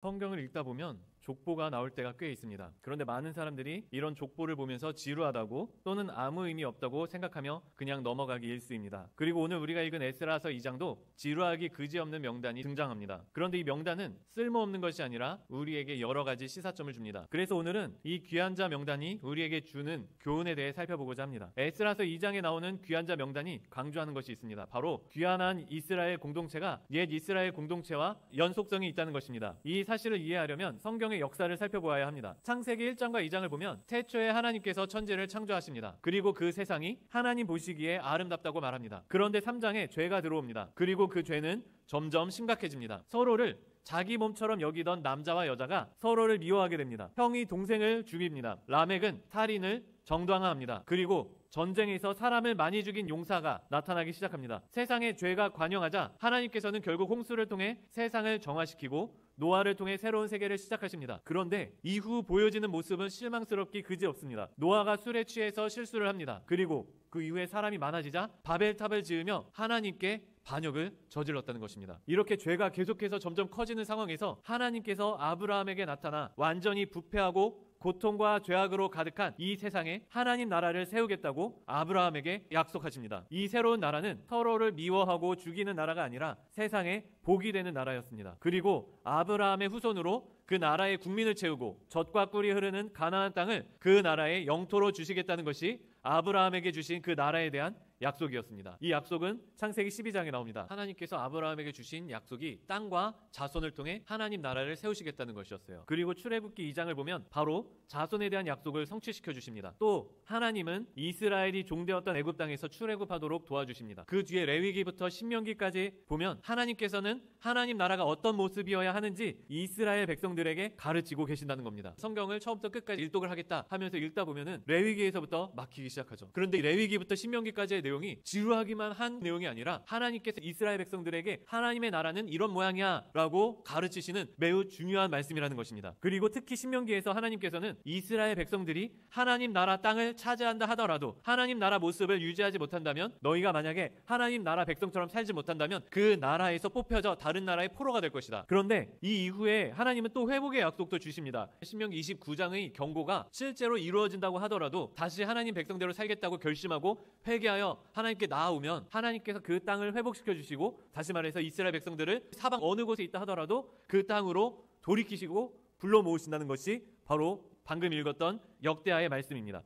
성경을 읽다 보면 족보가 나올 때가 꽤 있습니다. 그런데 많은 사람들이 이런 족보를 보면서 지루하다고 또는 아무 의미 없다고 생각하며 그냥 넘어가기 일쑤입니다. 그리고 오늘 우리가 읽은 에스라서 2장도 지루하기 그지없는 명단이 등장합니다. 그런데 이 명단은 쓸모없는 것이 아니라 우리에게 여러 가지 시사점을 줍니다. 그래서 오늘은 이 귀한 자 명단이 우리에게 주는 교훈에 대해 살펴보고자 합니다. 에스라서 2장에 나오는 귀한 자 명단이 강조하는 것이 있습니다. 바로 귀환한 이스라엘 공동체가 옛 이스라엘 공동체와 연속성이 있다는 것입니다. 이 사실을 이해하려면 성경의 역사를 살펴보아야 합니다. 창세기 1장과 2장을 보면 태초에 하나님께서 천지를 창조하십니다. 그리고 그 세상이 하나님 보시기에 아름답다고 말합니다. 그런데 3장에 죄가 들어옵니다. 그리고 그 죄는 점점 심각해집니다. 서로를 자기 몸처럼 여기던 남자와 여자가 서로를 미워하게 됩니다. 형이 동생을 죽입니다. 라멕은 살인을 정당화합니다. 그리고 전쟁에서 사람을 많이 죽인 용사가 나타나기 시작합니다. 세상에 죄가 관영하자 하나님께서는 결국 홍수를 통해 세상을 정화시키고 노아를 통해 새로운 세계를 시작하십니다. 그런데 이후 보여지는 모습은 실망스럽기 그지없습니다. 노아가 술에 취해서 실수를 합니다. 그리고 그 이후에 사람이 많아지자 바벨탑을 지으며 하나님께 반역을 저질렀다는 것입니다. 이렇게 죄가 계속해서 점점 커지는 상황에서 하나님께서 아브라함에게 나타나 완전히 부패하고 고통과 죄악으로 가득한 이 세상에 하나님 나라를 세우겠다고 아브라함에게 약속하십니다. 이 새로운 나라는 서로를 미워하고 죽이는 나라가 아니라 세상에 복이 되는 나라였습니다. 그리고 아브라함의 후손으로 그 나라의 국민을 채우고 젖과 꿀이 흐르는 가나안 땅을 그 나라의 영토로 주시겠다는 것이 아브라함에게 주신 그 나라에 대한 약속이었습니다. 이 약속은 창세기 12장에 나옵니다. 하나님께서 아브라함에게 주신 약속이 땅과 자손을 통해 하나님 나라를 세우시겠다는 것이었어요. 그리고 출애굽기 2장을 보면 바로 자손에 대한 약속을 성취시켜 주십니다. 또 하나님은 이스라엘이 종되었던 애굽 땅에서 출애굽하도록 도와주십니다. 그 뒤에 레위기부터 신명기까지 보면 하나님께서는 하나님 나라가 어떤 모습이어야 하는지 이스라엘 백성들에게 가르치고 계신다는 겁니다. 성경을 처음부터 끝까지 일독을 하겠다 하면서 읽다 보면은 레위기에서부터 막히기 시작하죠. 그런데 레위기부터 신명기까지의 내용이 지루하기만 한 내용이 아니라 하나님께서 이스라엘 백성들에게 하나님의 나라는 이런 모양이야 라고 가르치시는 매우 중요한 말씀이라는 것입니다. 그리고 특히 신명기에서 하나님께서는 이스라엘 백성들이 하나님 나라 땅을 차지한다 하더라도 하나님 나라 모습을 유지하지 못한다면, 너희가 만약에 하나님 나라 백성처럼 살지 못한다면 그 나라에서 뽑혀져 다른 나라의 포로가 될 것이다. 그런데 이 이후에 하나님은 또 회복의 약속도 주십니다. 신명기 29장의 경고가 실제로 이루어진다고 하더라도 다시 하나님 백성대로 살겠다고 결심하고 회개하여 하나님께 나아오면 하나님께서 그 땅을 회복시켜 주시고, 다시 말해서 이스라엘 백성들을 사방 어느 곳에 있다 하더라도 그 땅으로 돌이키시고 불러 모으신다는 것이 바로 방금 읽었던 역대하의 말씀입니다.